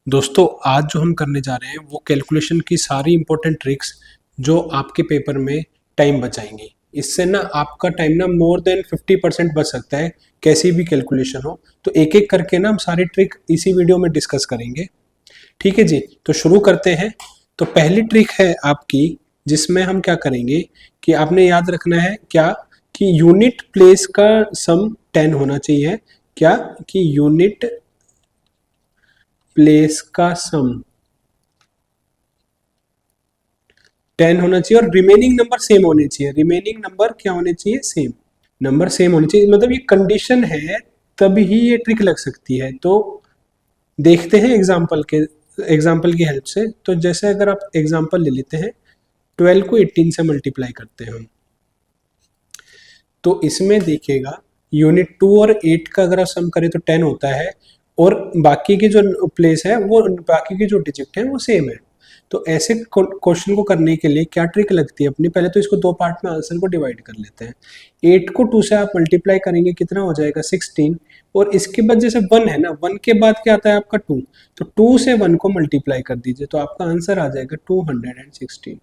दोस्तों आज जो हम करने जा रहे हैं वो कैलकुलेशन की सारी इंपॉर्टेंट ट्रिक्स जो आपके पेपर में टाइम बचाएंगी। इससे ना आपका टाइम ना मोर देन 50% बच सकता है, कैसी भी कैलकुलेशन हो। तो एक एक करके ना हम सारी ट्रिक इसी वीडियो में डिस्कस करेंगे। ठीक है जी, तो शुरू करते हैं। तो पहली ट्रिक है आपकी, जिसमें हम क्या करेंगे कि आपने याद रखना है क्या कि यूनिट प्लेस का सम 10 होना चाहिए। क्या कि यूनिट प्लेस का सम 10 होना चाहिए और रिमेनिंग नंबर सेम होने चाहिए। रिमेनिंग नंबर क्या होने चाहिए? सेम नंबर सेम होने चाहिए। मतलब ये कंडीशन है, तभी ये ट्रिक लग सकती है। तो देखते हैं एग्जाम्पल की हेल्प से। तो जैसे अगर आप एग्जाम्पल ले लेते हैं, 12 को 18 से मल्टीप्लाई करते हैं हम, तो इसमें देखिएगा यूनिट 2 और 8 का अगर आप सम करें तो 10 होता है, और बाकी की जो प्लेस है वो बाकी की जो डिजिट है वो सेम है। तो ऐसे क्वेश्चन को करने के लिए क्या ट्रिक लगती है अपनी? पहले तो इसको दो पार्ट में आंसर को डिवाइड कर लेते हैं। 8 को 2 से आप मल्टीप्लाई करेंगे, कितना हो जाएगा? 16। और इसके बाद जैसे 1 है ना, 1 के बाद क्या आता है आपका? 2। तो 2 से 1 को मल्टीप्लाई कर दीजिए तो आपका आंसर आ जाएगा 216।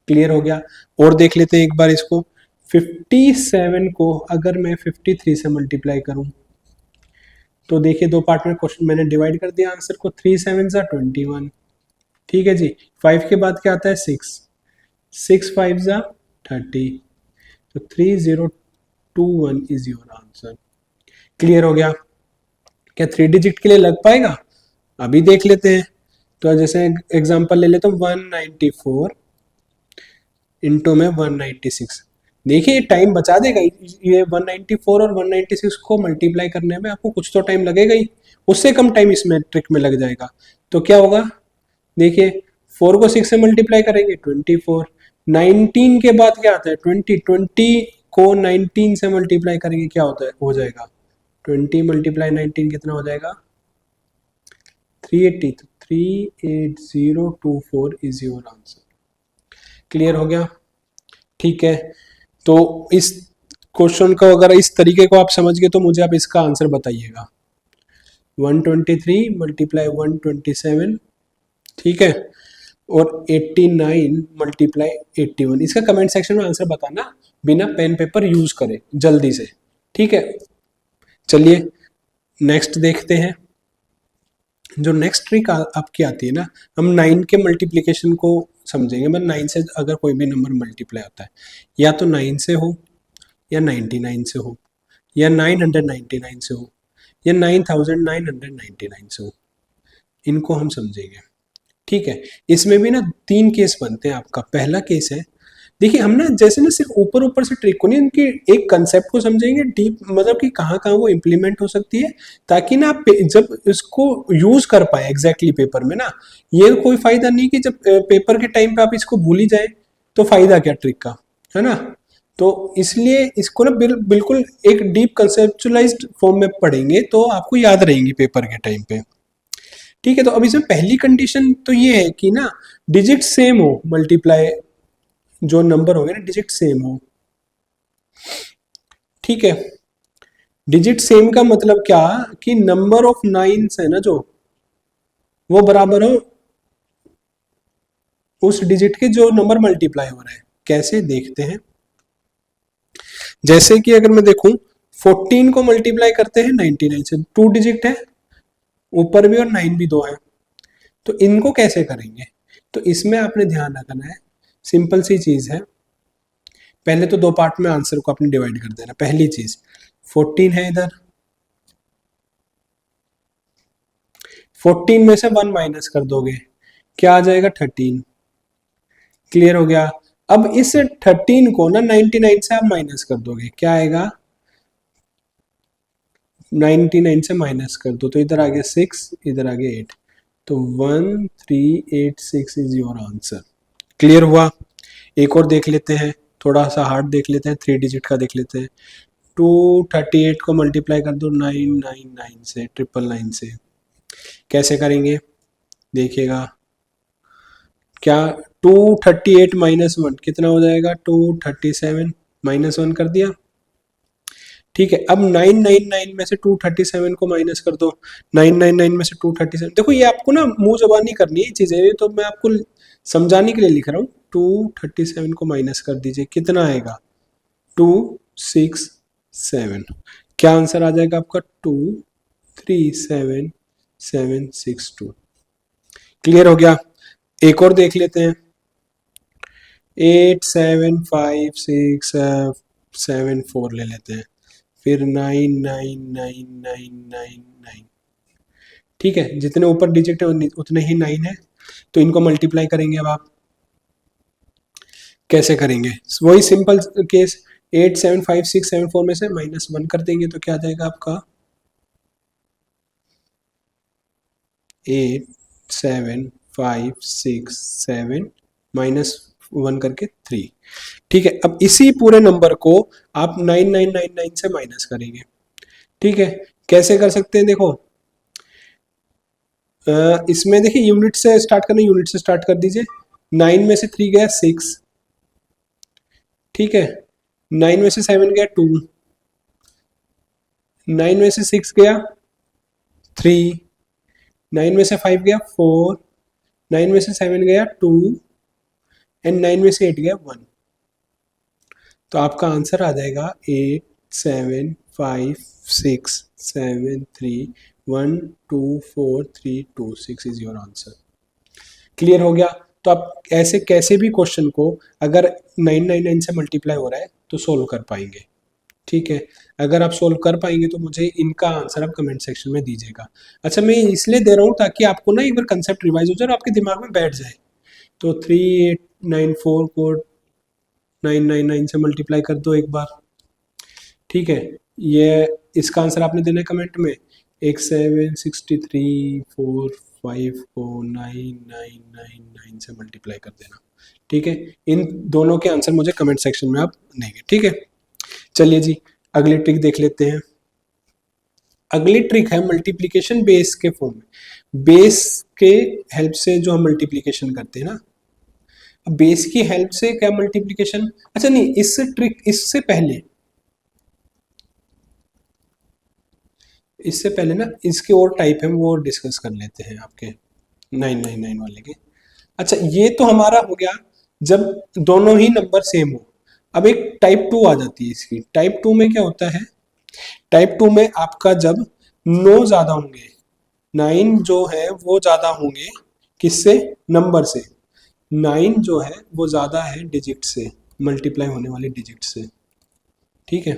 क्लियर हो गया? और देख लेते हैं एक बार इसको। 57 को अगर मैं 53 से मल्टीप्लाई करूं, तो देखिए दो पार्ट में क्वेश्चन मैंने डिवाइड कर दिया आंसर को। 3 7 जा 21। ठीक है जी। 5 के बाद क्या आता है? 6। 6 5 जा 30। तो 3021 इज योर आंसर। क्लियर हो गया? क्या 3 डिजिट के लिए लग पाएगा? अभी देख लेते हैं। तो जैसे एग्जांपल ले लेते हैं, 194 इंटू में 196। देखिए टाइम बचा देगा ये। 194 और 196 को मल्टीप्लाई करने में आपको कुछ तो टाइम लगेगा ही, उससे कम टाइम इसमें ट्रिक में लग जाएगा। तो क्या होगा? देखिए 4 को 6 से मल्टीप्लाई करेंगे 24। 19 के बाद क्या आता है? 20। 20 को 19 से मल्टीप्लाई करेंगे, क्या होता है? हो जाएगा 20 मल्टीप्लाई 19 कितना हो जाएगा? 380। तो 38024 इज योर आंसर। क्लियर हो गया? ठीक है। तो इस क्वेश्चन को अगर इस तरीके को आप समझ गए तो मुझे आप इसका आंसर बताइएगा। 123 मल्टीप्लाई 127, ठीक है, और 89 मल्टीप्लाई 81। इसका कमेंट सेक्शन में आंसर बताना, बिना पेन पेपर यूज करे, जल्दी से। ठीक है, चलिए नेक्स्ट देखते हैं। जो नेक्स्ट ट्रिक आपकी आती है ना, हम 9 के मल्टीप्लीकेशन को समझेंगे। मतलब 9 से अगर कोई भी नंबर मल्टीप्लाई होता है, या तो 9 से हो, या 99 से हो, या 999 से हो, या 9999 से हो, इनको हम समझेंगे। ठीक है, इसमें भी ना 3 केस बनते हैं। आपका पहला केस है, देखिए हम ना जैसे ना सिर्फ ऊपर ऊपर से ट्रिक को नहीं, इनकी एक कंसेप्ट को समझेंगे डीप, मतलब कि कहाँ कहाँ वो इम्प्लीमेंट हो सकती है, ताकि ना आप जब इसको यूज कर पाए एग्जैक्टली पेपर में ना। ये कोई फायदा नहीं कि जब पेपर के टाइम पे आप इसको भूल ही जाए, तो फायदा क्या ट्रिक का, है ना? तो इसलिए इसको ना बिल्कुल एक डीप कंसेप्चुलाइज्ड फॉर्म में पढ़ेंगे तो आपको याद रहेंगी पेपर के टाइम पे। ठीक है, तो अब इसमें पहली कंडीशन तो ये है कि ना डिजिट सेम हो, मल्टीप्लाई जो नंबर होंगे ना डिजिट सेम हो। ठीक है, डिजिट सेम का मतलब क्या कि नंबर ऑफ नाइन्स है ना जो, वो बराबर हो उस डिजिट के जो नंबर मल्टीप्लाई हो रहा है। कैसे देखते हैं? जैसे कि अगर मैं देखूं 14 को मल्टीप्लाई करते हैं 99 से, 2 डिजिट है, ऊपर भी और 9 भी 2 है, तो इनको कैसे करेंगे? तो इसमें आपने ध्यान रखना है, सिंपल सी चीज है। पहले तो दो पार्ट में आंसर को आपने डिवाइड कर देना। पहली चीज 14 है इधर, 14 में से 1 माइनस कर दोगे, क्या आ जाएगा? 13। क्लियर हो गया? अब इस 13 को ना 99 से आप माइनस कर दोगे, क्या आएगा? 99 से माइनस कर दो तो इधर आ गया 6, इधर आ गया 8। तो 1386 इज योर आंसर। क्लियर हुआ? एक और देख लेते हैं, थोड़ा सा हार्ड देख लेते हैं, 3 डिजिट का देख लेते हैं। 238 को मल्टीप्लाई कर दो 999 से, 999 से। कैसे करेंगे देखिएगा। क्या 238 माइनस 1 कितना हो जाएगा? 237 माइनस 1 कर दिया, ठीक है, अब 999 में से 237 को माइनस कर दो। 999 में से 237, देखो ये आपको ना मुंह जबानी करनी है चीजें, ये तो मैं आपको समझाने के लिए लिख रहा हूँ। 237 को माइनस कर दीजिए, कितना आएगा? 267। क्या आंसर आ जाएगा आपका? 237762। क्लियर हो गया? एक और देख लेते हैं। 875674 ले लेते हैं, फिर 99999। ठीक है, जितने ऊपर डिजिट है उतने ही 9 है, तो इनको मल्टीप्लाई करेंगे। अब आप कैसे करेंगे? वही सिंपल केस, 875674 में से -1 कर देंगे तो क्या आ जाएगा आपका? 8756 -1 करके 3। ठीक है, अब इसी पूरे नंबर को आप 9999 से माइनस करेंगे। ठीक है, कैसे कर सकते हैं? देखो इसमें देखिए यूनिट से स्टार्ट करना, यूनिट से स्टार्ट कर दीजिए। 9 में से 3 गया 6, ठीक है। 9 में से 7 गया 2, 9 में से 6 गया 3, 9 में से 5 गया 4, 9 में से 7 गया 2 एंड 9 में से 8 गया 1। तो आपका आंसर आ जाएगा 875673124326 इज योर आंसर। क्लियर हो गया? तो आप ऐसे कैसे भी क्वेश्चन को अगर 999 से मल्टीप्लाई हो रहा है तो सोल्व कर पाएंगे। ठीक है, अगर आप सोल्व कर पाएंगे तो मुझे इनका आंसर आप कमेंट सेक्शन में दीजिएगा। अच्छा, मैं इसलिए दे रहा हूँ ताकि आपको ना एक बार कंसेप्ट रिवाइज हो जाए और आपके दिमाग में बैठ जाए। तो 3894 को 999 से मल्टीप्लाई कर दो एक बार। ठीक है, ये इसका आंसर आपने देना है कमेंट में। 876345 को 9999 से मल्टीप्लाई कर देना। ठीक है, इन दोनों के आंसर मुझे कमेंट सेक्शन में आप देंगे। ठीक है, चलिए जी अगली ट्रिक देख लेते हैं। अगली ट्रिक है मल्टीप्लिकेशन बेस के फॉर्म में। बेस के हेल्प से जो हम मल्टीप्लिकेशन करते हैं ना, बेस की हेल्प से क्या मल्टीप्लिकेशन? अच्छा नहीं, इस ट्रिक इससे पहले ना इसके और टाइप है वो डिस्कस कर लेते हैं आपके 999 वाले के। अच्छा, ये तो हमारा हो गया जब दोनों ही नंबर सेम हो। अब एक टाइप 2 आ जाती है इसकी। टाइप 2 में क्या होता है? टाइप 2 में आपका जब 9 ज्यादा होंगे, 9 जो है वो ज्यादा होंगे किससे? नंबर से। 9 जो है वो ज्यादा है डिजिट से, मल्टीप्लाई होने वाले डिजिट से। ठीक है,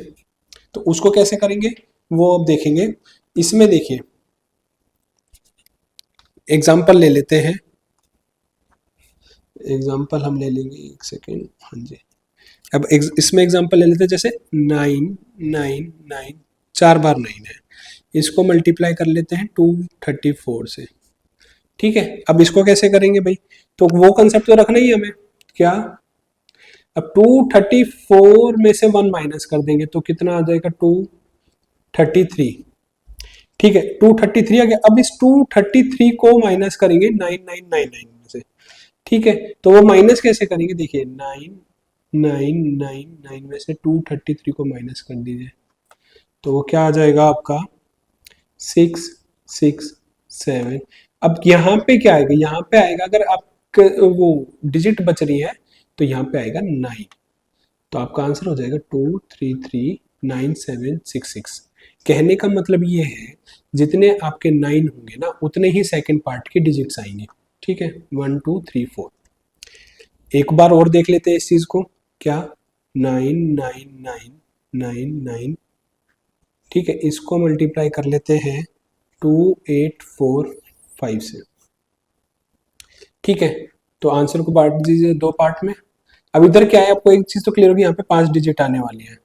तो उसको कैसे करेंगे वो अब देखेंगे। इसमें देखिए एग्जाम्पल ले लेते हैं। एग्जाम्पल हम ले लेंगे, एक सेकेंड। हाँ जी, अब इसमें एग्जाम्पल ले लेते हैं। जैसे 999 4 बार 9 है, इसको मल्टीप्लाई कर लेते हैं 234 से। ठीक है, अब इसको कैसे करेंगे भाई? तो वो कंसेप्ट तो रखना ही हमें। क्या? अब 234 में से 1 माइनस कर देंगे तो कितना आ जाएगा? 233। ठीक है, 233 आ गया। अब इस 233 को माइनस करेंगे 9999 में से। ठीक है, तो वो माइनस कैसे करेंगे? देखिए 9999 में से 233 को माइनस कर दीजिए तो वो क्या आ जाएगा आपका? 667। अब यहाँ पे क्या आएगा? यहाँ पे आएगा, अगर आप वो डिजिट बच रही है तो यहाँ पे आएगा 9। तो आपका आंसर हो जाएगा 2339766। कहने का मतलब ये है जितने आपके 9 होंगे ना उतने ही सेकंड पार्ट के डिजिट्स आएंगे। ठीक है, 1 2 3 4। एक बार और देख लेते हैं इस चीज को। क्या? 99999। ठीक है, इसको मल्टीप्लाई कर लेते हैं 2845 से। ठीक है, तो आंसर को बांट दीजिए 2 पार्ट में। अब इधर क्या है, आपको एक चीज तो क्लियर होगी, यहाँ पे 5 डिजिट आने वाली है।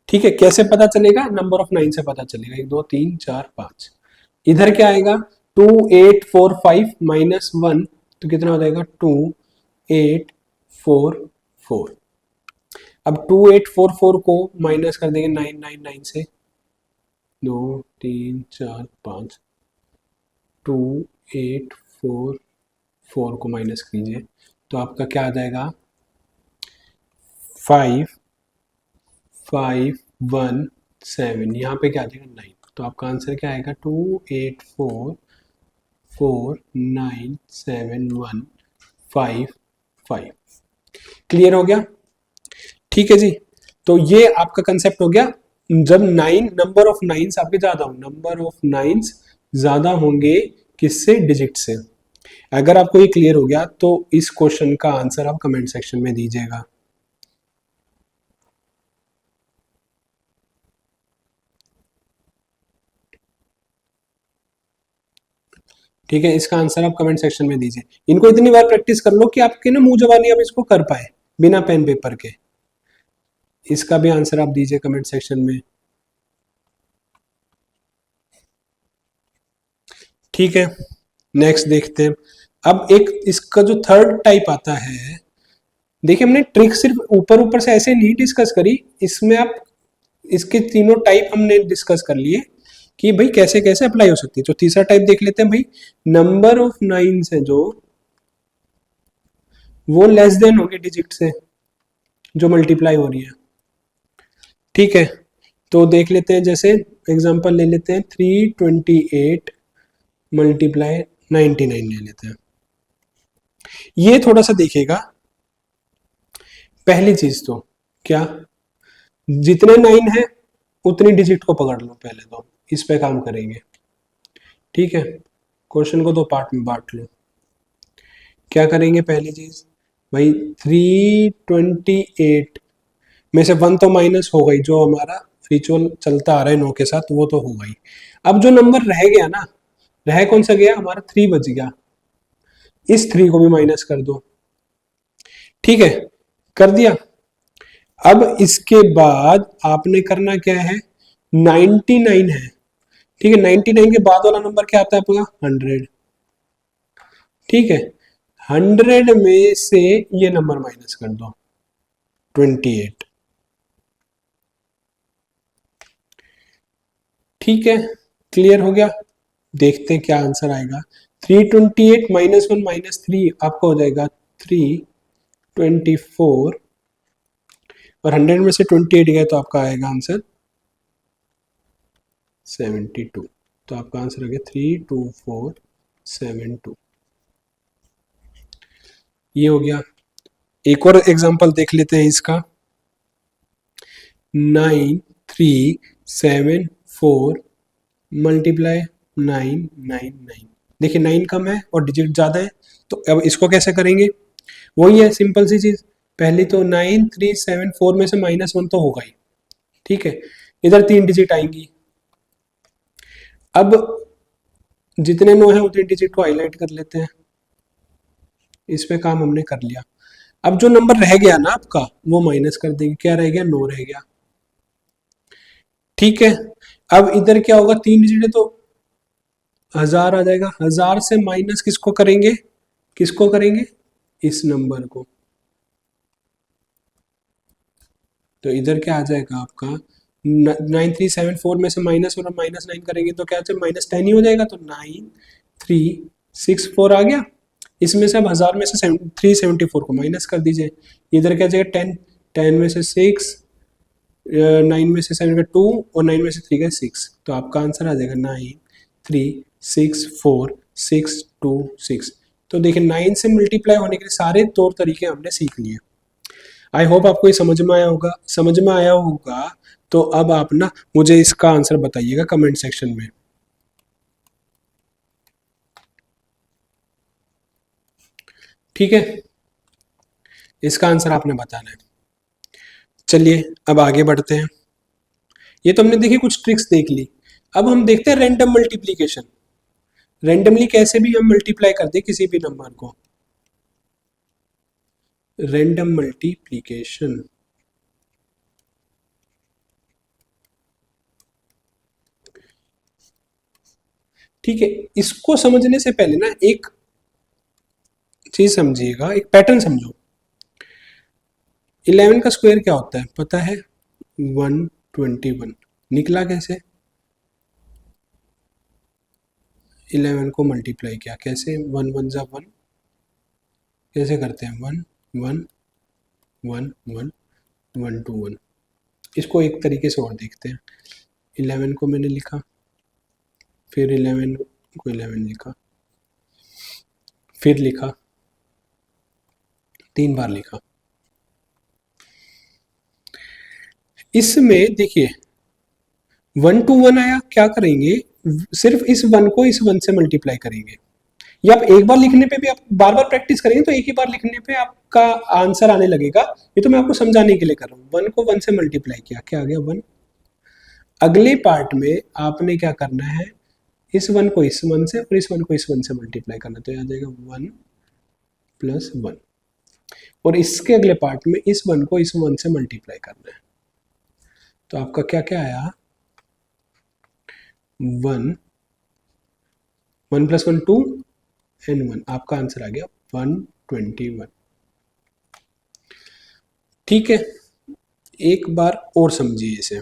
ठीक है, कैसे पता चलेगा? नंबर ऑफ 9 से पता चलेगा। 1 2 3 4 5। इधर क्या आएगा? 2845 -1 तो कितना हो जाएगा? 2844। अब 2844 को माइनस कर देंगे 999 से। 2 3 4 5। 2844 को माइनस कीजिए तो आपका क्या आ जाएगा? 5 5 7 यहाँ पे क्या आ जाएगा 9, तो आपका आंसर क्या आएगा 28449715 क्लियर हो गया। ठीक है जी, तो ये आपका कंसेप्ट हो गया। जब नंबर ऑफ नाइन्स आपके ज्यादा हो, नंबर ऑफ नाइन्स ज्यादा होंगे किससे, डिजिट से। अगर आपको ये क्लियर हो गया तो इस क्वेश्चन का आंसर आप कमेंट सेक्शन में दीजिएगा। ठीक है, इसका आंसर आप कमेंट सेक्शन में दीजिए। इनको इतनी बार प्रैक्टिस कर लो कि आपके ना मुंह जबानी आप इसको कर पाए बिना पेन पेपर के। इसका भी आंसर आप दीजिए कमेंट सेक्शन में। ठीक है, नेक्स्ट देखते हैं। अब एक इसका जो थर्ड टाइप आता है, देखिए हमने ट्रिक सिर्फ ऊपर ऊपर से ऐसे नहीं डिस्कस करी, इसमें आप इसके तीनों टाइप हमने डिस्कस कर लिए कि भाई कैसे कैसे अप्लाई हो सकती है। तो तीसरा टाइप देख लेते हैं भाई, नंबर ऑफ नाइन्स है जो वो लेस देन होगी डिजिट से जो मल्टीप्लाई हो रही है। ठीक है, तो देख लेते हैं, जैसे एग्जांपल ले लेते हैं 328 मल्टीप्लाई 99 ले लेते हैं। ये थोड़ा सा देखिएगा, पहली चीज तो क्या, जितने 9 है उतनी डिजिट को पकड़ लो, पहले तो इस पे काम करेंगे। ठीक है, क्वेश्चन को दो पार्ट में बांट लो। क्या करेंगे, पहली चीज भाई 328 में से 1 तो माइनस हो गई, जो हमारा रिचुअल चलता आ रहा है 9 के साथ वो तो हो गई। अब जो नंबर रह गया ना, रह कौन सा गया, हमारा 3 बच गया, इस 3 को भी माइनस कर दो। ठीक है, कर दिया। अब इसके बाद आपने करना क्या है, 99 है। ठीक है, 99 के बाद वाला नंबर क्या आता है आपका, 100। ठीक है, 100 में से ये नंबर माइनस कर दो, 28। ठीक है, क्लियर हो गया। देखते हैं क्या आंसर आएगा। 328 -1 -3 आपका हो जाएगा 324, और 100 में से 28 गए तो आपका आएगा आंसर 72। तो आपका आंसर हो गया 32472। ये हो गया। एक और एग्जांपल देख लेते हैं इसका, 9374 मल्टीप्लाई 999। देखिए 9 कम है और डिजिट ज्यादा है, तो अब इसको कैसे करेंगे, वही है सिंपल सी चीज। पहली तो 9374 में से -1 तो होगा ही। ठीक है, इधर 3 डिजिट आएंगी। अब जितने 9 है उतने डिजिट को हाईलाइट कर लेते हैं। इस पे काम हमने कर लिया। अब जो नंबर रह गया ना आपका वो माइनस कर देंगे, क्या रह गया, 9 रह गया। ठीक है, अब इधर क्या होगा, 3 डिजिट है तो 1000 आ जाएगा। 1000 से माइनस किसको करेंगे, किसको करेंगे, इस नंबर को। तो इधर क्या आ जाएगा आपका, 9374 में से -9 करेंगे तो क्या -10 ही हो जाएगा, तो 9364 आ गया। इसमें से अब 1000 में से 374 को माइनस कर दीजिए, इधर क्या जाएगा 10, 10 में से 6, 9 में से 7 का 2, और 9 में से 3 का 6, तो आपका आंसर आ जाएगा 9364 626। तो देखिए 9 से मल्टीप्लाई होने के लिए सारे तौर तरीके हमने सीख लिए। आई होप आपको ये समझ में आया होगा, समझ में आया होगा। तो अब आप ना मुझे इसका आंसर बताइएगा कमेंट सेक्शन में। ठीक है, इसका आंसर आपने बताना है। चलिए अब आगे बढ़ते हैं। ये तो हमने देखी कुछ ट्रिक्स देख ली। अब हम देखते हैं रैंडम मल्टीप्लीकेशन। रैंडमली कैसे भी हम मल्टीप्लाई कर दे किसी भी नंबर को, रैंडम मल्टीप्लीकेशन। ठीक है, इसको समझने से पहले ना एक चीज समझिएगा, एक पैटर्न समझो। 11 का स्क्वायर क्या होता है पता है, 121। निकला कैसे, 11 को मल्टीप्लाई किया कैसे, 1 1 जा 1, कैसे करते हैं 1 1 1 1 1 2 1। इसको एक तरीके से और देखते हैं। 11 को मैंने लिखा, फिर 11 को 11 लिखा, फिर लिखा, 3 बार लिखा। इसमें देखिए 1 to 1 आया, क्या करेंगे, सिर्फ इस 1 को इस 1 से मल्टीप्लाई करेंगे। ये आप एक बार लिखने पे भी आप बार बार प्रैक्टिस करेंगे तो एक ही बार लिखने पे आपका आंसर आने लगेगा। ये तो मैं आपको समझाने के लिए कर रहा हूँ। 1 को 1 से मल्टीप्लाई किया, क्या आ गया 1। अगले पार्ट में आपने क्या करना है, इस 1 को इस 1 से और इस 1 को इस 1 से मल्टीप्लाई करना, तो ये आ जाएगा 1 प्लस 1। और इसके अगले पार्ट में इस 1 को इस 1 से मल्टीप्लाई करना है, तो आपका क्या क्या आया, 1 1 प्लस 1 2 एंड 1, आपका आंसर आ गया 121। ठीक है, एक बार और समझिए इसे।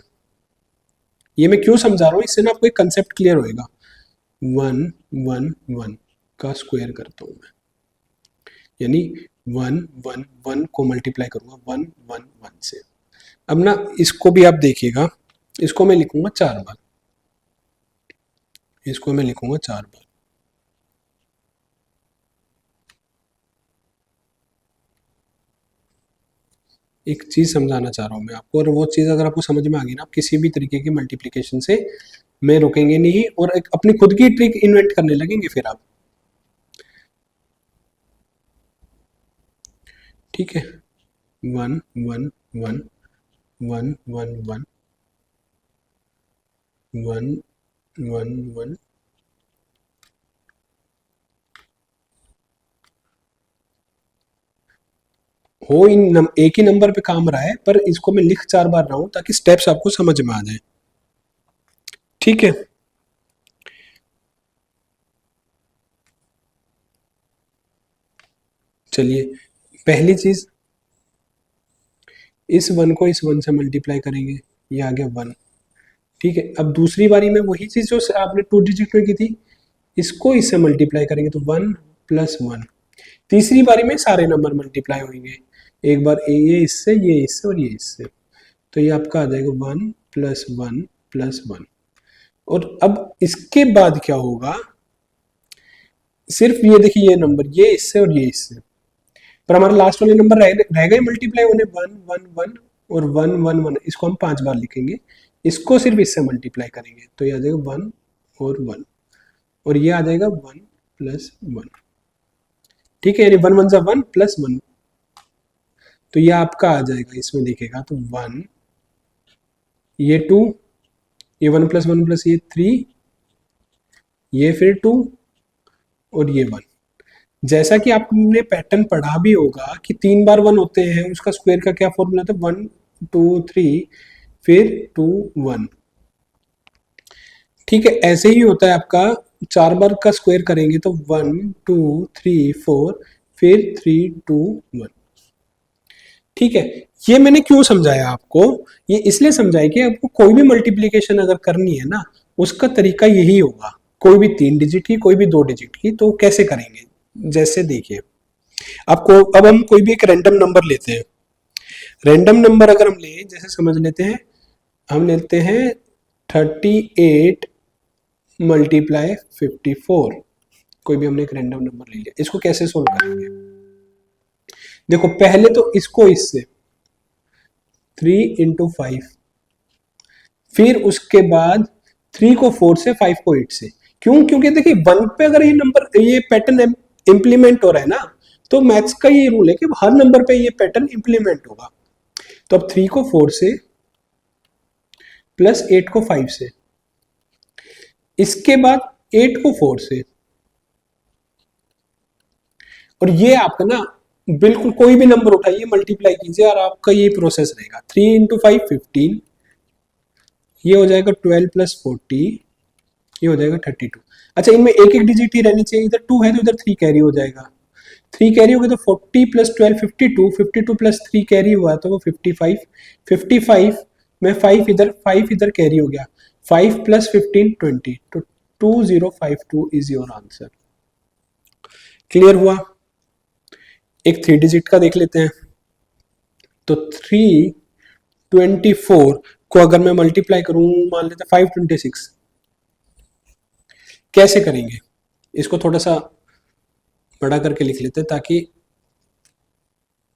ये मैं क्यों समझा रहा हूँ, इससे ना आपको एक कंसेप्ट क्लियर होएगा। 1 1 1 का स्क्वायर करता हूं मैं, यानी 1 1 1 को मल्टीप्लाई करूंगा 1 1 1 से। अब ना इसको भी आप देखिएगा, इसको मैं लिखूंगा 4 बार, इसको मैं लिखूंगा 4 बार। एक चीज समझाना चाह रहा हूं मैं आपको, और वो चीज अगर आपको समझ में आ गई ना, आप किसी भी तरीके की मल्टीप्लिकेशन से मैं रुकेंगे नहीं और एक अपनी खुद की ट्रिक इन्वेंट करने लगेंगे फिर आप। ठीक है, 1 1 1 1 1 1 1 1 1 हो एक ही नंबर पे काम रहा है, पर इसको मैं लिख 4 बार रहा हूं ताकि स्टेप्स आपको समझ में आ जाए। ठीक है, चलिए पहली चीज, इस 1 को इस 1 से मल्टीप्लाई करेंगे, ये आ गया 1। ठीक है, अब दूसरी बारी में वही चीज जो आपने 2 डिजिट में की थी, इसको इससे मल्टीप्लाई करेंगे तो 1 प्लस 1। तीसरी बारी में सारे नंबर मल्टीप्लाई होंगे, एक बार ये इससे, ये इससे और ये इससे, तो ये आपका आ जाएगा 1 प्लस 1 प्लस 1। और अब इसके बाद क्या होगा, सिर्फ ये देखिए, ये नंबर ये इससे और ये इससे, पर हमारे लास्ट वाले नंबर रह गए मल्टीप्लाई होने, 1 1 1 और 1 1 1, इसको हम 5 बार लिखेंगे, इसको सिर्फ इससे मल्टीप्लाई करेंगे तो ये आ जाएगा 1 और 1, और ये आ जाएगा 1 प्लस 1। ठीक है, यानी 1 1 1 प्लस 1, तो ये आपका आ जाएगा, इसमें देखिएगा तो 1, ये 2, ये 1 प्लस 1 प्लस ये 3, ये फिर 2 और ये 1। जैसा कि आपने पैटर्न पढ़ा भी होगा कि 3 बार 1 होते हैं, उसका स्क्वायर का क्या फॉर्मूला था, 1 2 3 फिर 2 1। ठीक है, ऐसे ही होता है आपका, 4 बार का स्क्वायर करेंगे तो 1 2 3 4 फिर 3 2 1। ठीक है, ये मैंने क्यों समझाया आपको, ये इसलिए समझाया कि आपको कोई भी मल्टीप्लीकेशन अगर करनी है ना, उसका तरीका यही होगा। कोई भी 3 डिजिट की, कोई भी 2 डिजिट की, तो कैसे करेंगे, जैसे देखिए आपको, अब हम कोई भी एक रैंडम नंबर लेते हैं। रैंडम नंबर अगर हम ले, जैसे समझ लेते हैं, हम लेते हैं 38 मल्टीप्लाई 54, कोई भी हमने एक रैंडम नंबर ले लिया, इसको कैसे सोल्व करेंगे, देखो पहले तो इसको इससे 3 इंटू 5, फिर उसके बाद 3 को 4 से, 5 को 8 से। क्यों, क्योंकि देखिए 1 पे अगर ये नंबर, ये पैटर्न इंप्लीमेंट हो रहा है ना, तो मैथ्स का ये रूल है कि हर नंबर पे ये पैटर्न इंप्लीमेंट होगा। तो अब 3 को 4 से प्लस 8 को 5 से, इसके बाद 8 को 4 से, और ये आपका ना बिल्कुल कोई भी नंबर उठाइए, मल्टीप्लाई कीजिए और आपका ये प्रोसेस रहेगा। 3 इंटू 5 15, ये हो जाएगा 12 प्लस 40, ये हो जाएगा 32। अच्छा, इनमें एक एक डिजिट ही रहनी चाहिए, इधर 2 है तो इधर 3 कैरी हो जाएगा, 3 कैरी हो गया तो 40 प्लस 12 52, 52 प्लस 3 कैरी हुआ तो वो 55, 55 में 5 इधर, 5 इधर कैरी हो गया, 5 प्लस 15 20, तो 2052 इज योर आंसर। क्लियर हुआ। एक 3 डिजिट का देख लेते हैं, तो 3 24 को अगर मैं मल्टीप्लाई करूं, मान लेते 526, कैसे करेंगे इसको थोड़ा सा बड़ा करके लिख लेते हैं ताकि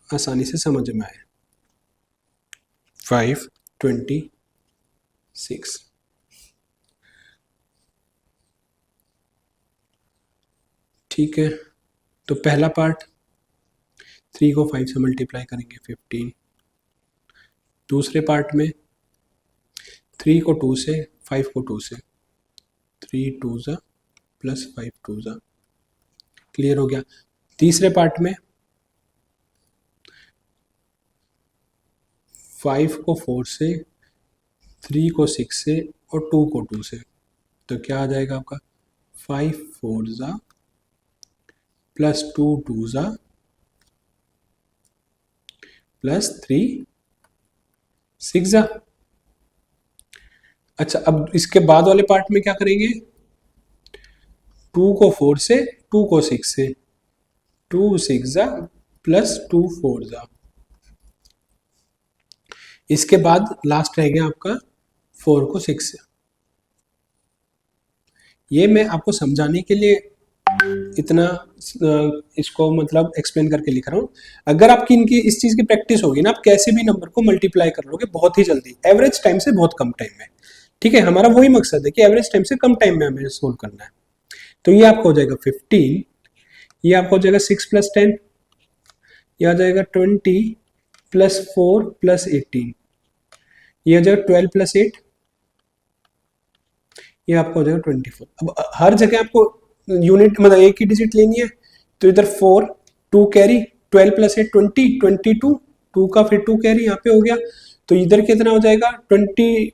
आसानी से समझ में आए। 526, ठीक है। तो पहला पार्ट 3 को 5 से मल्टीप्लाई करेंगे 15। दूसरे पार्ट में 3 को 2 से, 5 को 2 से, 3 2 ज़ा प्लस 5 2 ज़ा, क्लियर हो गया। तीसरे पार्ट में 5 को 4 से, 3 को 6 से और 2 को 2 से, तो क्या आ जाएगा आपका 5 4 ज़ा प्लस 2 2 ज़ा प्लस 3 6 ज़ा। अच्छा, अब इसके बाद वाले पार्ट में क्या करेंगे, 2 को 4 से, 2 को 6 से, 2 6 ज़ा प्लस 2 4 ज़ा। इसके बाद लास्ट रह गया आपका 4 को 6 से। ये मैं आपको समझाने के लिए इतना इसको मतलब एक्सप्लेन करके लिख रहा हूँ। अगर आपकी इनकी इस चीज़ की प्रैक्टिस होगी ना, आप कैसे भी नंबर को मल्टीप्लाई कर लोगे बहुत ही जल्दी, एवरेज टाइम से बहुत कम टाइम में। ठीक है, हमारा वही मकसद है कि एवरेज टाइम से कम टाइम में हमें सोल्व करना है। तो ये आपका हो जाएगा 15, ये आपका हो जाएगा 6 + 10, ये आ जाएगा 20 + 4 + 18, ये हो जाएगा 12 + 8, ये आपका हो जाएगा 24। अब हर जगह आपको यूनिट मतलब एक ही डिजिट लेनी है, तो इधर 4 2 कैरी, 12 + 8 20 22, 2 का फिर 2 कैरी यहाँ पे हो गया, तो इधर कितना हो जाएगा 22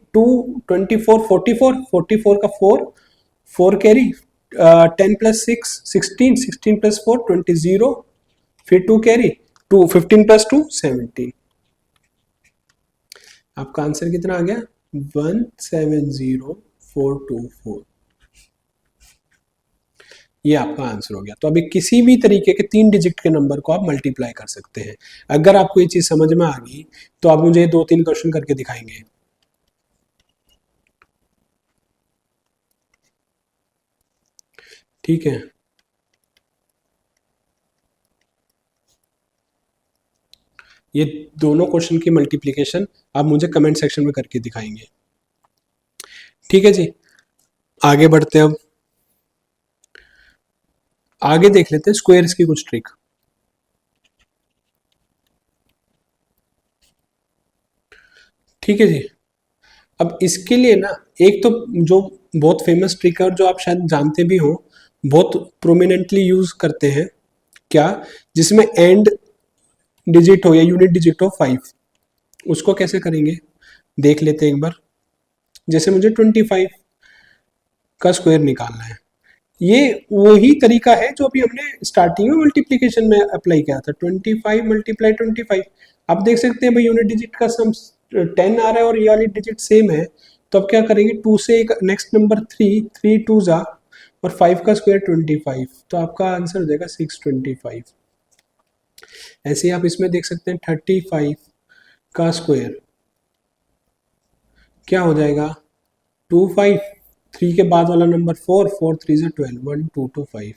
24 44, 44 का 4 4 कैरी, 10 + 6 16, 16 + 4 20, फिर 2 कैरी 2, 15 + 2 17। आपका आंसर कितना आ गया 170424। ये आपका आंसर हो गया। तो अभी किसी भी तरीके के 3 डिजिट के नंबर को आप मल्टीप्लाई कर सकते हैं। अगर आपको ये चीज समझ में आ गई तो आप मुझे 2-3 क्वेश्चन करके दिखाएंगे। ठीक है, ये दोनों क्वेश्चन की मल्टीप्लिकेशन आप मुझे कमेंट सेक्शन में करके दिखाएंगे। ठीक है जी, आगे बढ़ते हैं। अब आगे देख लेते हैं स्क्वायर्स की कुछ ट्रिक। ठीक है जी, अब इसके लिए ना एक तो जो बहुत फेमस ट्रिक है और जो आप शायद जानते भी हो, बहुत प्रोमिनेंटली यूज करते हैं, क्या, जिसमें एंड डिजिट हो या यूनिट डिजिट हो 5, उसको कैसे करेंगे देख लेते हैं एक बार। जैसे मुझे 25 का स्क्वायर निकालना है, ये वही तरीका है जो अभी हमने स्टार्टिंग में मल्टीप्लिकेशन में अप्लाई किया था, 25 × 25। आप देख सकते हैं भाई यूनिट डिजिट का सम 10 आ रहा है और ये वाली डिजिट सेम है, तो अब क्या करेंगे 2 से एक नेक्स्ट नंबर 3 3 2 जा और 5 का स्क्वायर 25, तो आपका आंसर हो जाएगा 625। ऐसे ही आप इसमें देख सकते हैं 35 का स्क्वायर क्या हो जाएगा 25, 3 के बाद वाला नंबर 4 4 3 = 12 1 2 2 5।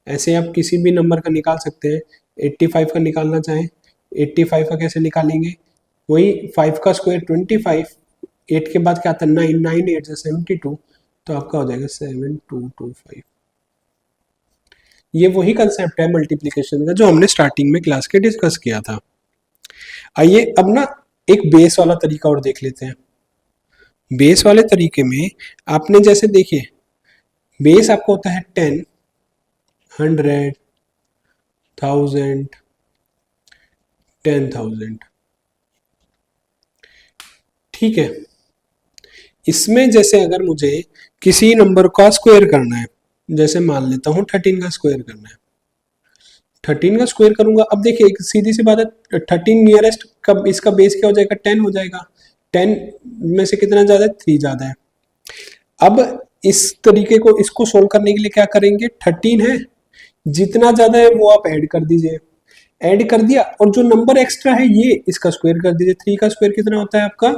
ऐसे आप किसी भी नंबर का निकाल सकते हैं। 85 का निकालना चाहें, 85 का कैसे निकालेंगे, वही 5 का स्क्वायर 25, 8 के बाद क्या आता है 9 9 8 72, तो आपका हो जाएगा 7225। ये वही कंसेप्ट है मल्टीप्लिकेशन का जो हमने स्टार्टिंग में क्लास के डिस्कस किया था। आइए अब ना एक बेस वाला तरीका और देख लेते हैं। बेस वाले तरीके में आपने जैसे देखिए, बेस आपको होता है 10 100 1000 10,000। ठीक है, इसमें जैसे अगर मुझे किसी नंबर का स्क्वायर करना है, जैसे मान लेता हूं 13 का स्क्वायर करना है, 13 का स्क्वायर करूंगा। अब देखिए एक सीधी सी बात है, 13 नियरेस्ट कब इसका बेस क्या हो जाएगा 10 हो जाएगा, 10 में से कितना ज्यादा है 3 ज्यादा है। अब इस तरीके को इसको सोल्व करने के लिए क्या करेंगे, 13 है, जितना ज्यादा है वो आप ऐड कर दीजिए, ऐड कर दिया, और जो नंबर एक्स्ट्रा है ये इसका स्क्वायर कर दीजिए। 3 का स्क्वायर कितना होता है आपका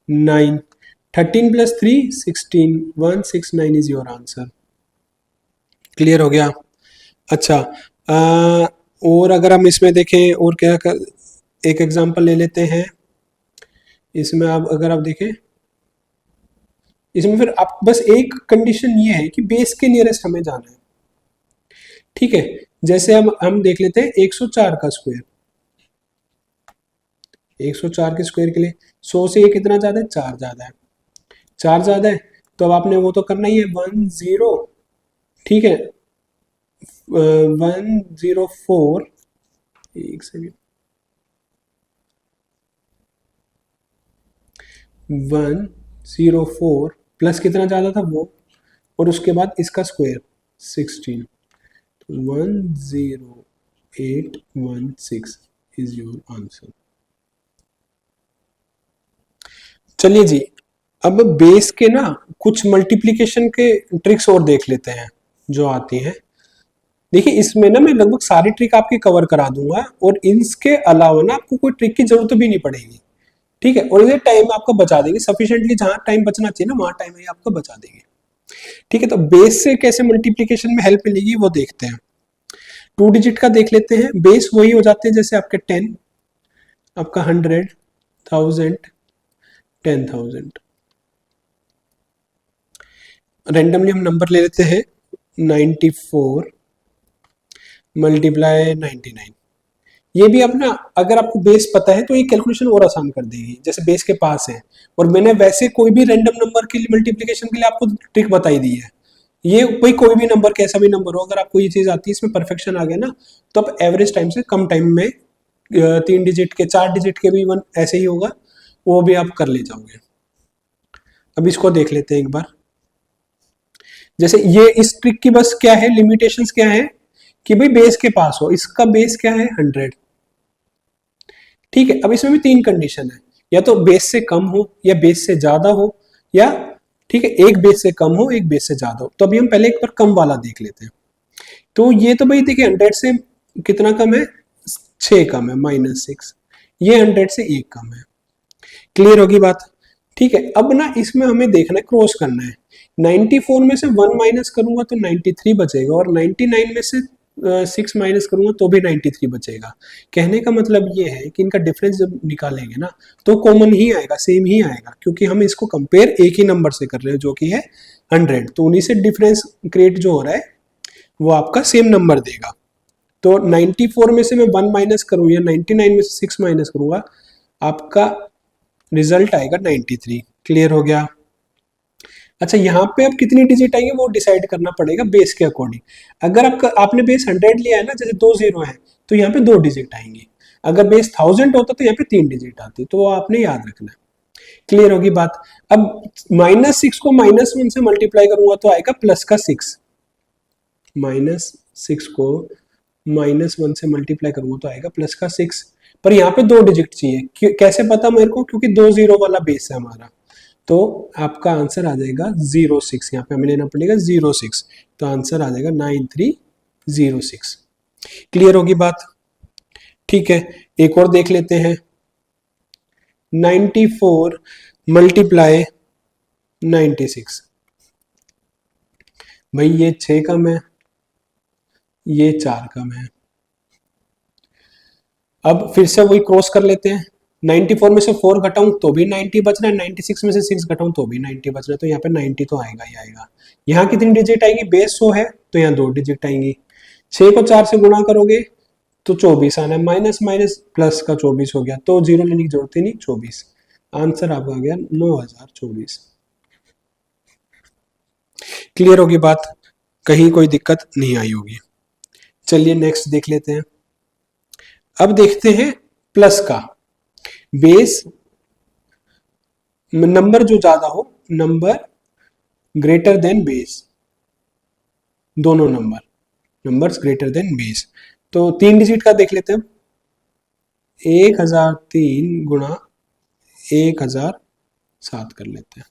9। 13 plus 3 16, 169 is your answer. Clear हो गया। अच्छा, और अगर हम इसमें देखें और क्या कर, एक एग्जांपल ले लेते हैं। इसमें आप अगर आप देखें, इसमें फिर आप बस एक कंडीशन ये है कि बेस के नियरेस्ट हमें जाना है। ठीक है, जैसे हम देख लेते हैं 104 का स्क्वायर। 104 के स्क्वायर के लिए 100 से ये कितना ज्यादा है, 4 ज्यादा है। 4 ज्यादा है तो अब आपने वो तो करना ही है 10, ठीक है 104, एक सेकेंड, 104 प्लस कितना ज्यादा था वो, और उसके बाद इसका स्क्वायर 16, 10816 इज योर आंसर। चलिए जी, अब बेस के ना कुछ मल्टीप्लिकेशन के ट्रिक्स और देख लेते हैं जो आती हैं। देखिए इसमें ना मैं लगभग सारी ट्रिक आपकी कवर करा दूंगा, और इसके अलावा ना आपको कोई ट्रिक की जरूरत भी नहीं पड़ेगी। ठीक है, और ये टाइम आपका बचा देंगे सफिशिएंटली, जहां टाइम बचना चाहिए ना वहां टाइम ये आपका बचा देंगे। ठीक है, तो बेस से कैसे मल्टीप्लिकेशन में हेल्प मिलेगी वो देखते हैं। 2 डिजिट का देख लेते हैं। बेस वही हो जाते हैं जैसे आपके 10, आपका 100, 1000, 10,000। रेंडमली हम नंबर ले लेते हैं 94 मल्टीप्लाई 99। ये भी अपना अगर आपको बेस पता है तो ये कैलकुलेशन और आसान कर देगी, जैसे बेस के पास है। और मैंने वैसे कोई भी रैंडम नंबर के लिए मल्टीप्लिकेशन के लिए आपको ट्रिक बताई दी है। ये भाई कोई भी नंबर कैसा भी नंबर हो, अगर आपको ये चीज आती है, इसमें परफेक्शन आ गया ना, तो आप एवरेज टाइम से कम टाइम में 3 डिजिट के 4 डिजिट के भी इवन ऐसे ही होगा, वो भी आप कर ले जाओगे। अब इसको देख लेते हैं एक बार। जैसे ये इस ट्रिक की बस क्या है, लिमिटेशंस क्या है कि भाई बेस के पास हो, इसका बेस क्या है 100। ठीक है, अब इसमें भी 3 कंडीशन है, या तो बेस से कम हो, या बेस से ज्यादा हो, या ठीक है एक बेस से कम हो एक बेस से ज्यादा हो। तो अभी हम पहले एक बार कम वाला देख लेते हैं। तो ये तो भाई देखिए 100 से कितना कम है, 6 कम है, -6। ये 100 से 1 कम है। क्लियर होगी बात। ठीक है, अब ना इसमें हमें देखना है, क्रॉस करना है। 94 में से 1 माइनस करूंगा तो 93 बचेगा, और 99 में से 6 माइनस करूंगा तो भी 93 बचेगा। कहने का मतलब ये है कि इनका डिफरेंस जब निकालेंगे ना तो कॉमन ही आएगा, सेम ही आएगा, क्योंकि हम इसको कंपेयर एक ही नंबर से कर रहे हैं जो कि है 100। तो उन्हीं से डिफरेंस क्रिएट जो हो रहा है वो आपका सेम नंबर देगा। तो 94 में से मैं 1 माइनस करूँ या 99 में से 6 माइनस करूंगा, आपका रिजल्ट आएगा 93। क्लियर हो गया। अच्छा, यहाँ पे अब कितनी डिजिट आएंगे वो डिसाइड करना पड़ेगा बेस के अकॉर्डिंग। अगर आपने बेस 100 लिया है ना, जैसे 2 जीरो है तो यहाँ पे 2 डिजिट आएंगी। अगर बेस 1000 होता तो यहाँ पे 3 डिजिट आती, तो वो आपने याद रखना है। क्लियर होगी बात। अब -6 को -1 से मल्टीप्लाई करूंगा तो आएगा +6। -6 को -1 से मल्टीप्लाई करूंगा तो आएगा +6। पर यहाँ पे 2 डिजिट चाहिए, कैसे पता मेरे को, क्योंकि 2 जीरो वाला बेस है हमारा। तो आपका आंसर आ जाएगा 06, यहाँ पे हमें लेना पड़ेगा 06, तो आंसर आ जाएगा 9306। क्लियर होगी बात। ठीक है, एक और देख लेते हैं। 94 मल्टीप्लाई 96। भाई ये 6 कम है, ये 4 कम है। अब फिर से वही क्रॉस कर लेते हैं। 94 में से 4 घटाऊं तो भी 90 बच रहा है, 96 में से 6 घटाऊं तो भी 90 बच रहा है, तो यहाँ पे 90 तो आएगा ही आएगा। यहाँ कितनी डिजिट आएगी, बेस 100 है तो यहाँ 2 डिजिट आएंगी। 6 को 4 से गुणा करोगे तो 24 आना है, माइनस माइनस प्लस का 24 हो गया, तो जीरो लेने की जरूरत ही नहीं, 24। आंसर आपका आ गया 9024। क्लियर होगी बात, कहीं कोई दिक्कत नहीं आई होगी। चलिए नेक्स्ट देख लेते हैं। अब देखते हैं प्लस का। बेस नंबर जो ज्यादा हो, नंबर ग्रेटर देन बेस, दोनों नंबर्स ग्रेटर देन बेस। तो 3 डिजिट का देख लेते हैं। 1003 गुणा 1007 कर लेते हैं।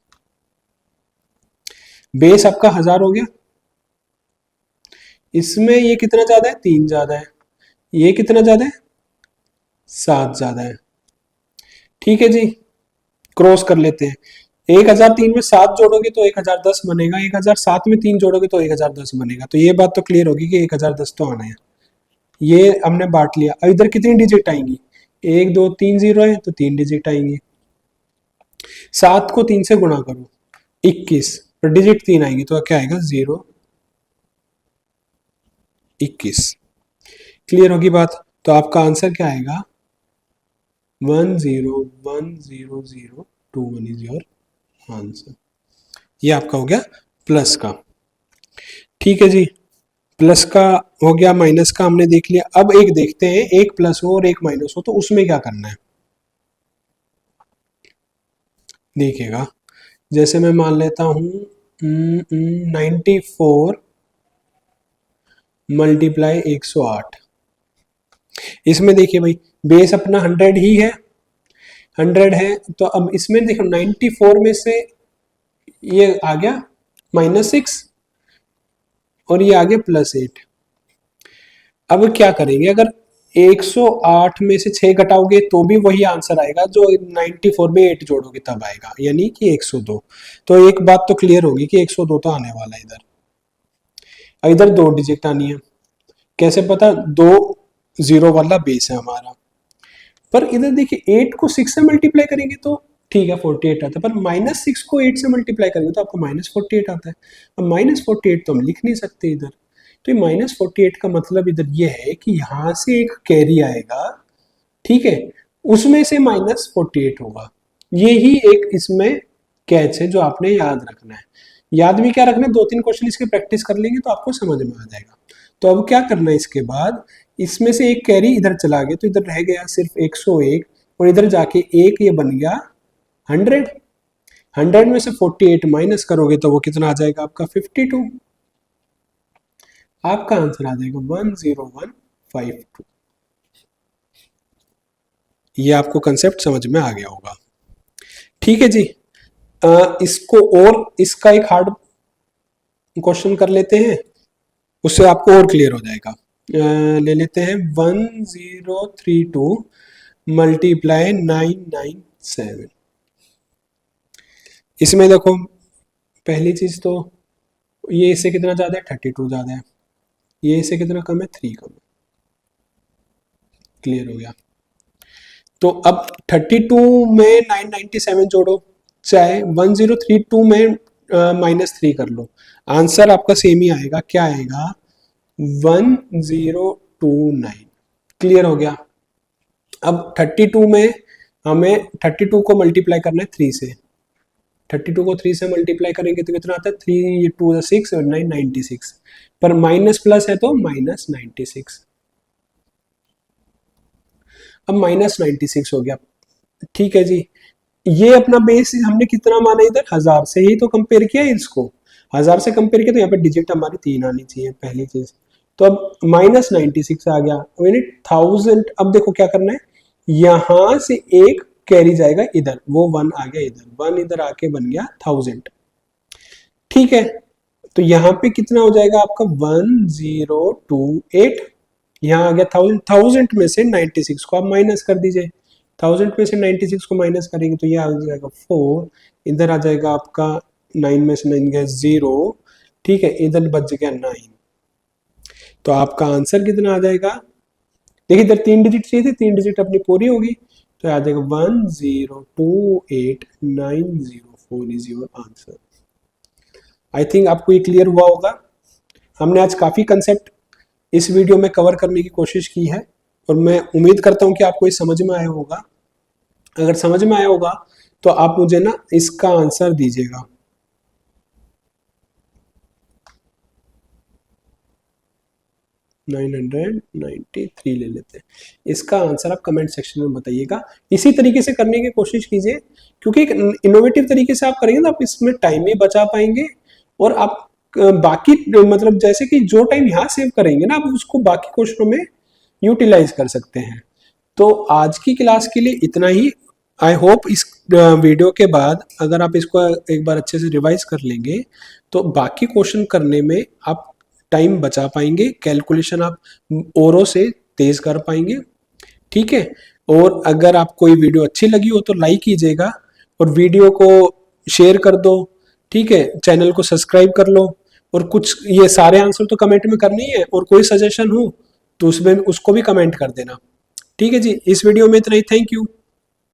बेस आपका 1000 हो गया, इसमें ये कितना ज्यादा है, 3 ज्यादा है, ये कितना ज्यादा है, 7 ज्यादा है। ठीक है जी, क्रॉस कर लेते हैं। 1003 में 7 जोड़ोगे तो 1010 बनेगा, 1007 में 3 जोड़ोगे तो 1010 बनेगा। तो ये बात तो क्लियर होगी कि 1010 तो आना है। ये हमने बांट लिया। अब इधर कितनी डिजिट आएंगी, 1 2 3 जीरो है तो 3 डिजिट आएंगी। 7 को 3 से गुणा करो, 21, और डिजिट 3 आएगी तो क्या आएगा, 0 21। क्लियर होगी बात। तो आपका आंसर क्या आएगा, 101002 इज योर आंसर। ये आपका हो गया प्लस का। ठीक है जी, प्लस का हो गया, माइनस का हमने देख लिया। अब एक देखते हैं, एक प्लस हो और एक माइनस हो तो उसमें क्या करना है। देखिएगा, जैसे मैं मान लेता हूं 94 मल्टीप्लाई 108। इसमें देखिए भाई, बेस अपना 100 ही है, 100 है। तो अब इसमें देखो 94 में से ये आ गया -6 और ये आ गया +8। अब क्या करेंगे, अगर 108 में से 6 घटाओगे तो भी वही आंसर आएगा जो 94 में 8 जोड़ोगे तब आएगा, यानी कि 102। तो एक बात तो क्लियर होगी कि 102 तो आने वाला है इधर। इधर 2 डिजिट आनी है। कैसे पता, 2 0 वाला बेस है हमारा। पर इधर देखिए 8 को 6 से मल्टीप्लाई करेंगे तो ठीक है 48 आता है, पर -6 को 8 से मल्टीप्लाई करेंगे तो आपको -48 आता है। अब -48 तो हम लिख नहीं सकते इधर। तो ये -48 का मतलब इधर ये है कि यहां से एक कैरी आएगा, ठीक है, उसमें से -48 होगा। ये ही एक इसमें कैच है जो आपने याद रखना है। याद भी क्या रखना है, 2-3 क्वेश्चन इसके प्रैक्टिस कर लेंगे तो आपको समझ में आ जाएगा। तो अब क्या करना है, इसके बाद इसमें से एक कैरी इधर चला गया तो इधर रह गया सिर्फ 101, और इधर जाके एक ये बन गया 100। 100 में से 48 माइनस करोगे तो वो कितना आ जाएगा आपका 52। आपका आंसर आ जाएगा 10152। ये आपको कंसेप्ट समझ में आ गया होगा। ठीक है जी, इसको और इसका एक हार्ड क्वेश्चन कर लेते हैं, उससे आपको और क्लियर हो जाएगा। ले लेते हैं 1032 मल्टीप्लाई 997। इसमें देखो पहली चीज तो ये इससे कितना ज्यादा है, 32 ज्यादा है। ये इससे कितना कम है, 3 कम है। क्लियर हो गया। तो अब 32 में 997 जोड़ो, चाहे 1032 में -3 कर लो, आंसर आपका सेम ही आएगा। क्या आएगा, 1029। क्लियर हो गया। अब 32 में हमें 32 को मल्टीप्लाई करना है 3 से। 32 को 3 से मल्टीप्लाई करेंगे तो कितना आता है, 3 2 6 और 9 96। पर माइनस प्लस है तो -96। अब -96 हो गया। ठीक है जी, ये अपना बेस हमने कितना माना इधर, 1000 से ही तो कंपेयर किया है इसको। 1000 से कंपेयर किया तो यहाँ पे डिजिट हमारी 3 आनी चाहिए पहली चीज। तो अब -96 आ गया, यूनिट 1000। अब देखो क्या करना है, यहां से एक कैरी जाएगा इधर, वो 1 आ गया इधर, 1 इधर आके बन गया 1000। ठीक है, तो यहाँ पे कितना हो जाएगा आपका 1028। यहाँ आ गया 1000। 1000 में से 96 को आप माइनस कर दीजिए। 1000 में से 96 को माइनस करेंगे तो ये आ जाएगा 4, इधर आ जाएगा आपका 9 में से 9 गया 0, ठीक है, इधर बच गया 9। तो आपका आंसर कितना आ जाएगा, देखिए इधर 3 डिजिट चाहिए थे, 3 डिजिट अपनी पूरी होगी, तो आ जाएगा 1028904 is your answer. I think आपको ये क्लियर हुआ होगा। हमने आज काफी कंसेप्ट इस वीडियो में कवर करने की कोशिश की है, और मैं उम्मीद करता हूं कि आपको ये समझ में आया होगा। अगर समझ में आया होगा तो आप मुझे ना इसका आंसर दीजिएगा। $993 ले लेते हैं। इसका आंसर आप कमेंट सेक्शन में बताइएगा। इसी तरीके से करने की कोशिश कीजिए, क्योंकि एक इनोवेटिव तरीके से आप करेंगे तो आप इसमें टाइम भी बचा पाएंगे, और आप बाकी मतलब जैसे कि जो टाइम यहाँ सेव करेंगे ना, आप उसको बाकी क्वेश्चनों में यूटिलाइज कर सकते हैं। तो आज की क्लास के लिए इतना ही। आई होप इस वीडियो के बाद अगर आप इसको एक बार अच्छे से रिवाइज कर लेंगे तो बाकी क्वेश्चन करने में आप टाइम बचा पाएंगे। कैलकुलेशन आप औरों से तेज कर पाएंगे। ठीक है, और अगर आप कोई वीडियो अच्छी लगी हो तो लाइक कीजिएगा और वीडियो को शेयर कर दो। ठीक है, चैनल को सब्सक्राइब कर लो, और कुछ ये सारे आंसर तो कमेंट में करनी है, और कोई सजेशन हो तो उसमें उसको भी कमेंट कर देना। ठीक है जी, इस वीडियो में इतना ही। Thank you.